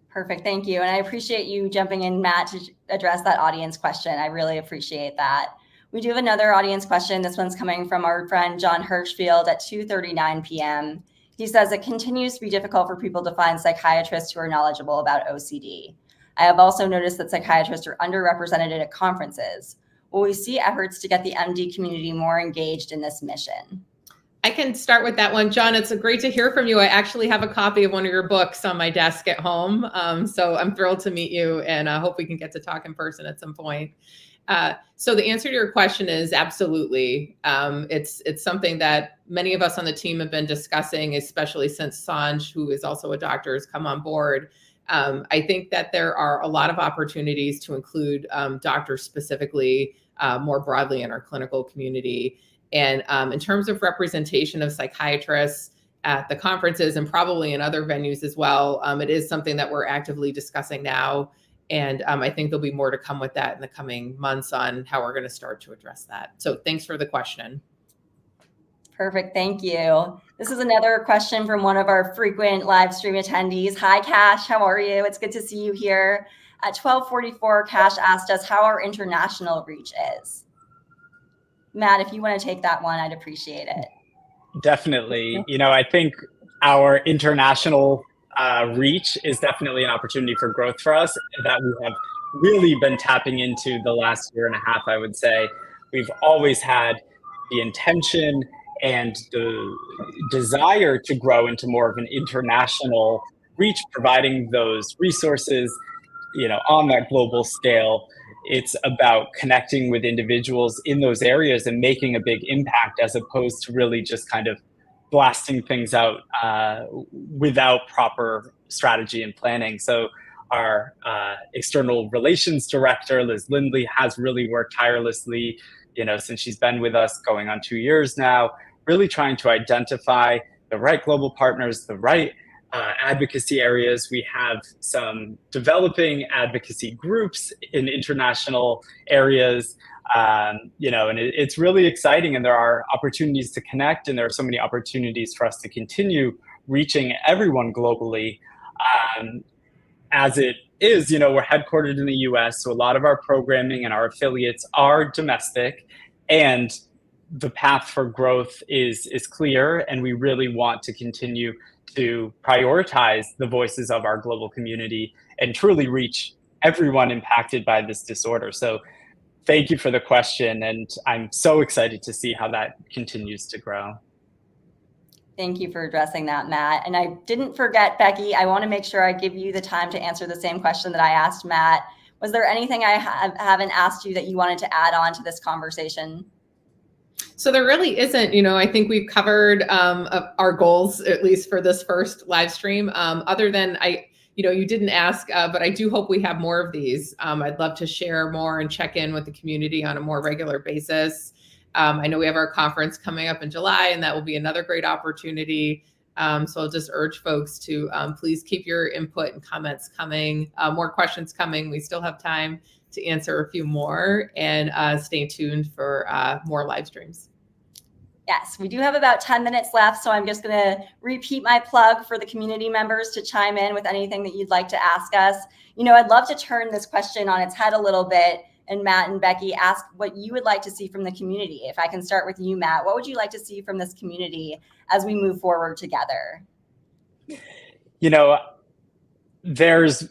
Perfect. Thank you. And I appreciate you jumping in, Matt, to address that audience question. I really appreciate that. We do have another audience question. This one's coming from our friend John Hirschfield at 2:39 p.m. He says, it continues to be difficult for people to find psychiatrists who are knowledgeable about OCD. I have also noticed that psychiatrists are underrepresented at conferences. Will we see efforts to get the MD community more engaged in this mission? I can start with that one. John, it's great to hear from you. I actually have a copy of one of your books on my desk at home. So I'm thrilled to meet you, and I hope we can get to talk in person at some point. So the answer to your question is absolutely. It's something that many of us on the team have been discussing, especially since Sanj, who is also a doctor, has come on board. I think that there are a lot of opportunities to include doctors specifically more broadly in our clinical community. And in terms of representation of psychiatrists at the conferences and probably in other venues as well, it is something that we're actively discussing now. And I think there'll be more to come with that in the coming months on how we're going to start to address that. So thanks for the question. Perfect. Thank you. This is another question from one of our frequent live stream attendees. Hi, Cash. How are you? It's good to see you here. At 12:44, Cash asked us how our international reach is. Matt, if you want to take that one, I'd appreciate it. Definitely. I think our international reach is definitely an opportunity for growth for us that we have really been tapping into the last year and a half, I would say. We've always had the intention and the desire to grow into more of an international reach, providing those resources, on that global scale. It's about connecting with individuals in those areas and making a big impact, as opposed to really just kind of blasting things out without proper strategy and planning. So our external relations director, Liz Lindley, has really worked tirelessly, since she's been with us going on 2 years now, really trying to identify the right global partners, the right advocacy areas. We have some developing advocacy groups in international areas, and it's really exciting, and there are opportunities to connect, and there are so many opportunities for us to continue reaching everyone globally. As it is, we're headquartered in the US, so a lot of our programming and our affiliates are domestic, and the path for growth is clear, and we really want to continue to prioritize the voices of our global community and truly reach everyone impacted by this disorder. So thank you for the question, and I'm so excited to see how that continues to grow. Thank you for addressing that, Matt. And I didn't forget, Becky, I want to make sure I give you the time to answer the same question that I asked Matt. Was there anything I haven't asked you that you wanted to add on to this conversation? So there really isn't. I think we've covered our goals, at least for this first live stream, other than you didn't ask, but I do hope we have more of these. I'd love to share more and check in with the community on a more regular basis. I know we have our conference coming up in July, and that will be another great opportunity. So I'll just urge folks to please keep your input and comments coming. More questions coming. We still have time to answer a few more, and stay tuned for more live streams. Yes, we do have about 10 minutes left, so I'm just going to repeat my plug for the community members to chime in with anything that you'd like to ask us. I'd love to turn this question on its head a little bit, and Matt and Becky, ask what you would like to see from the community. If I can start with you, Matt, what would you like to see from this community as we move forward together? There's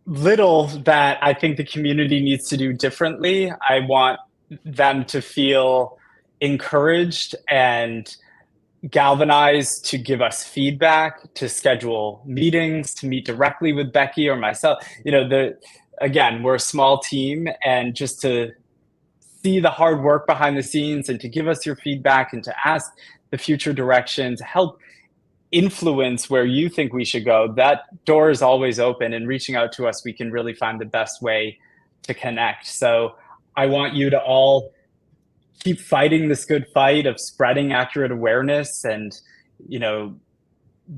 little that I think the community needs to do differently. I want them to feel encouraged and galvanized to give us feedback, to schedule meetings, to meet directly with Becky or myself. Again, we're a small team, and just to see the hard work behind the scenes and to give us your feedback and to ask the future direction, to help influence where you think we should go, that door is always open, and reaching out to us, we can really find the best way to connect. So I want you to all keep fighting this good fight of spreading accurate awareness and,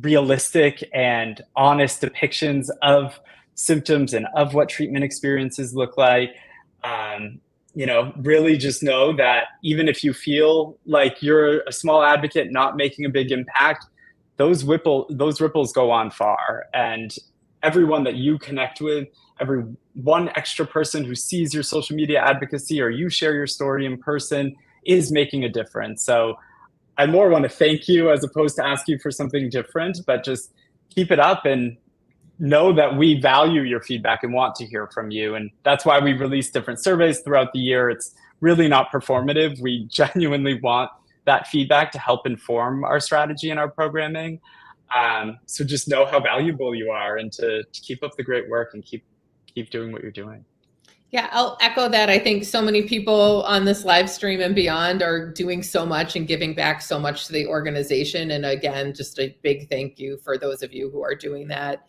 realistic and honest depictions of symptoms and of what treatment experiences look like. Really just know that even if you feel like you're a small advocate not making a big impact, those ripples go on far. And everyone that you connect with, every one extra person who sees your social media advocacy or you share your story in person is making a difference. So I more want to thank you as opposed to ask you for something different, but just keep it up and know that we value your feedback and want to hear from you. And that's why we release different surveys throughout the year. It's really not performative. We genuinely want that feedback to help inform our strategy and our programming. So just know how valuable you are, and to keep up the great work and keep doing what you're doing. Yeah, I'll echo that. I think so many people on this live stream and beyond are doing so much and giving back so much to the organization. And again, just a big thank you for those of you who are doing that.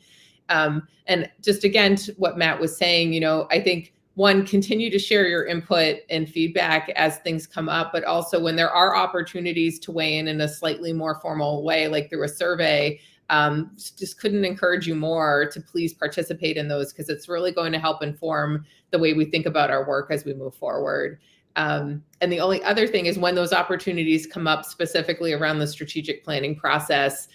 And just again, to what Matt was saying, I think one, continue to share your input and feedback as things come up, but also when there are opportunities to weigh in a slightly more formal way, like through a survey, just couldn't encourage you more to please participate in those, because it's really going to help inform the way we think about our work as we move forward. And the only other thing is, when those opportunities come up specifically around the strategic planning process,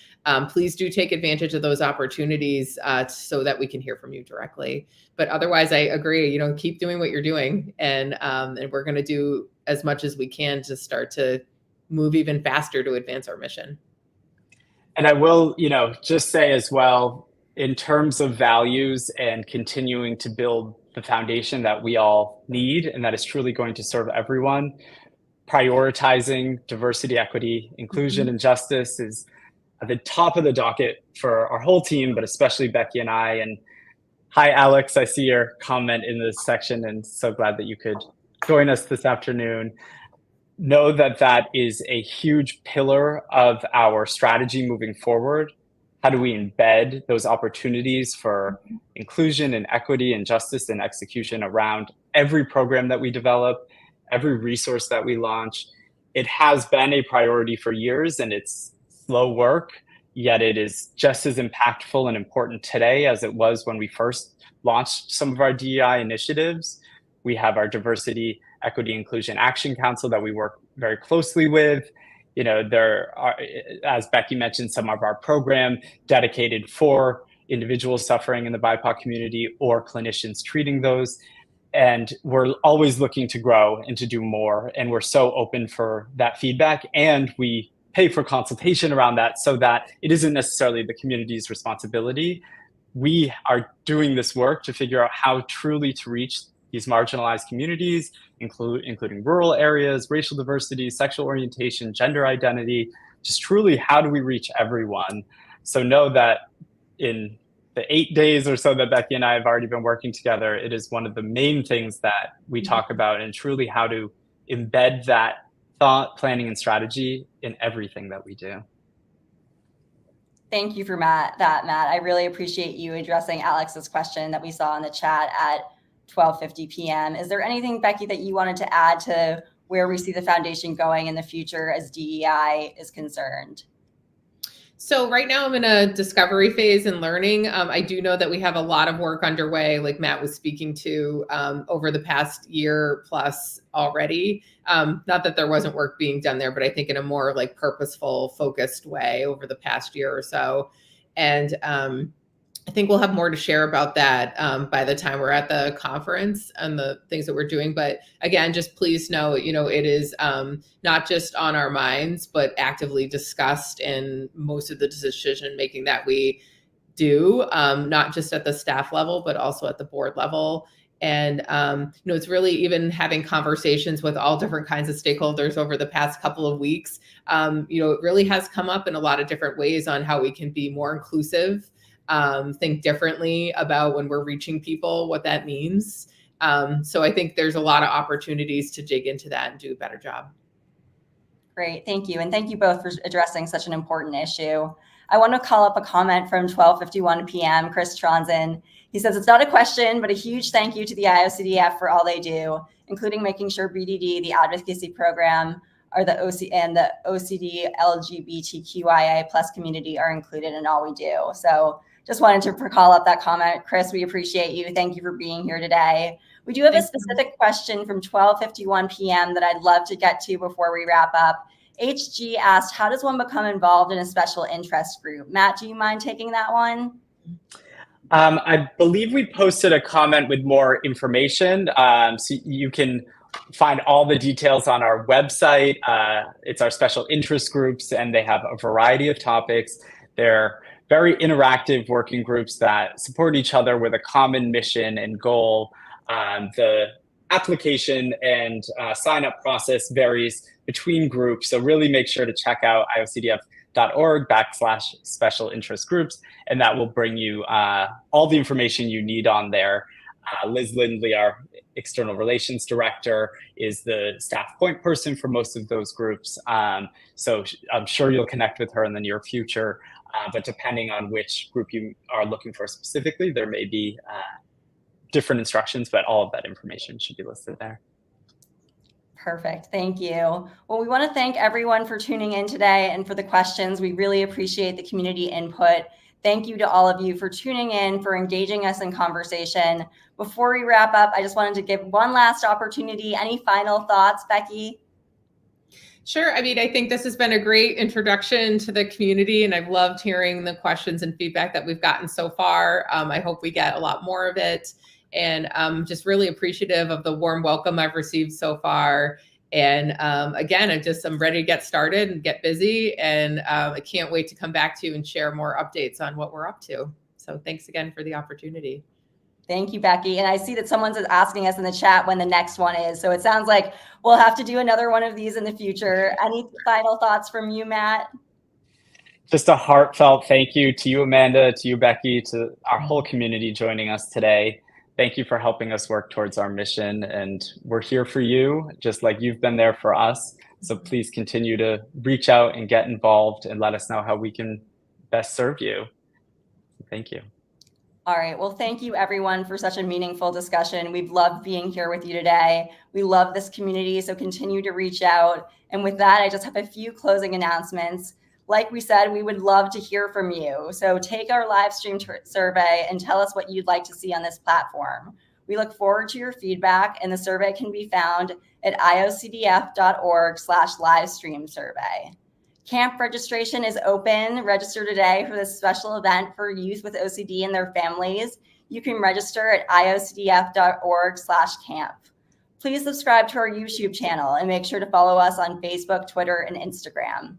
please do take advantage of those opportunities so that we can hear from you directly. But otherwise, I agree, keep doing what you're doing. And we're going to do as much as we can to start to move even faster to advance our mission. And I will, just say as well, in terms of values and continuing to build the foundation that we all need and that is truly going to serve everyone, prioritizing diversity, equity, inclusion, and justice is at the top of the docket for our whole team, but especially Becky and I. And hi, Alex, I see your comment in this section, and so glad that you could join us this afternoon. Know that that is a huge pillar of our strategy moving forward. How do we embed those opportunities for inclusion and equity and justice and execution around every program that we develop, every resource that we launch? It has been a priority for years, and it's slow work, yet it is just as impactful and important today as it was when we first launched some of our DEI initiatives. We have our Diversity, Equity, Inclusion Action Council that we work very closely with. There are, as Becky mentioned, some of our program dedicated for individuals suffering in the BIPOC community or clinicians treating those. And we're always looking to grow and to do more. And we're so open for that feedback. And we pay for consultation around that so that it isn't necessarily the community's responsibility. We are doing this work to figure out how truly to reach these marginalized communities, including rural areas, racial diversity, sexual orientation, gender identity, just truly how do we reach everyone? So know that in the 8 days or so that Becky and I have already been working together, it is one of the main things that we talk about, and truly how to embed that thought, planning, and strategy in everything that we do. Thank you for Matt. I really appreciate you addressing Alex's question that we saw in the chat at 12:50 p.m. Is there anything, Becky, that you wanted to add to where we see the foundation going in the future as DEI is concerned? So right now I'm in a discovery phase and learning. I do know that we have a lot of work underway, like Matt was speaking to, over the past year plus already. Not that there wasn't work being done there, but I think in a more like purposeful, focused way over the past year or so. And I think we'll have more to share about that by the time we're at the conference and the things that we're doing. But again, just please know, it is not just on our minds, but actively discussed in most of the decision making that we do, not just at the staff level, but also at the board level. And, it's really even having conversations with all different kinds of stakeholders over the past couple of weeks. It really has come up in a lot of different ways on how we can be more inclusive, think differently about when we're reaching people, what that means. So I think there's a lot of opportunities to dig into that and do a better job. Great, thank you. And thank you both for addressing such an important issue. I want to call up a comment from 12:51 p.m., Chris Tronson. He says, it's not a question, but a huge thank you to the IOCDF for all they do, including making sure BDD, the advocacy program, and the OCD LGBTQIA plus community are included in all we do. So just wanted to call up that comment. Chris, we appreciate you. Thank you for being here today. We do have a specific question from 12:51 p.m. that I'd love to get to before we wrap up. HG asked, how does one become involved in a special interest group? Matt, do you mind taking that one? I believe we posted a comment with more information. So you can find all the details on our website. It's our special interest groups, and they have a variety of topics. They're very interactive working groups that support each other with a common mission and goal. The application and sign-up process varies between groups, so really make sure to check out iocdf.org/special interest groups, and that will bring you all the information you need on there. Liz Lindley, our external relations director, is the staff point person for most of those groups. So I'm sure you'll connect with her in the near future. But depending on which group you are looking for specifically, there may be different instructions, but all of that information should be listed there. Perfect. Thank you. Well, we want to thank everyone for tuning in today and for the questions. We really appreciate the community input. Thank you to all of you for tuning in, for engaging us in conversation. Before we wrap up, I just wanted to give one last opportunity. Any final thoughts, Becky? Sure. I mean, I think this has been a great introduction to the community, and I've loved hearing the questions and feedback that we've gotten so far. I hope we get a lot more of it, and I'm just really appreciative of the warm welcome I've received so far. And again, I'm ready to get started and get busy, and I can't wait to come back to you and share more updates on what we're up to. So thanks again for the opportunity. Thank you, Becky. And I see that someone's asking us in the chat when the next one is. So it sounds like we'll have to do another one of these in the future. Any final thoughts from you, Matt? Just a heartfelt thank you to you, Amanda, to you, Becky, to our whole community joining us today. Thank you for helping us work towards our mission. And we're here for you, just like you've been there for us. So please continue to reach out and get involved and let us know how we can best serve you. Thank you. All right. Well, thank you, everyone, for such a meaningful discussion. We've loved being here with you today. We love this community, so continue to reach out. And with that, I just have a few closing announcements. Like we said, we would love to hear from you. So take our live stream survey and tell us what you'd like to see on this platform. We look forward to your feedback, and the survey can be found at iocdf.org/livestream survey. Camp registration is open. Register today for this special event for youth with OCD and their families. You can register at iocdf.org/camp. Please subscribe to our YouTube channel and make sure to follow us on Facebook, Twitter, and Instagram.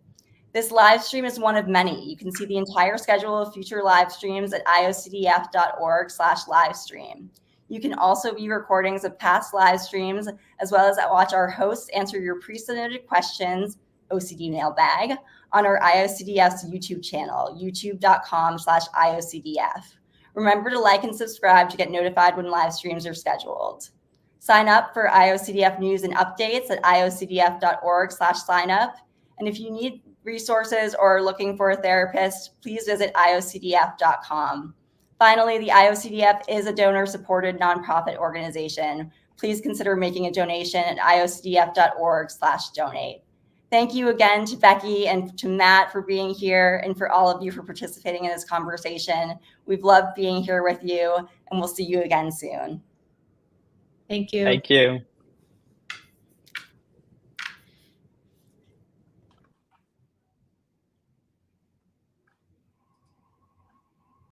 This live stream is one of many. You can see the entire schedule of future live streams at iocdf.org/livestream. You can also view recordings of past live streams, as well as watch our hosts answer your pre-submitted questions, OCD Mailbag, on our IOCDF's YouTube channel, youtube.com/IOCDF. Remember to like and subscribe to get notified when live streams are scheduled. Sign up for IOCDF news and updates at iocdf.org/signup. And if you need resources or are looking for a therapist, please visit iocdf.com. Finally, the IOCDF is a donor-supported nonprofit organization. Please consider making a donation at iocdf.org/donate. Thank you again to Becky and to Matt for being here, and for all of you for participating in this conversation. We've loved being here with you, and we'll see you again soon. Thank you. Thank you.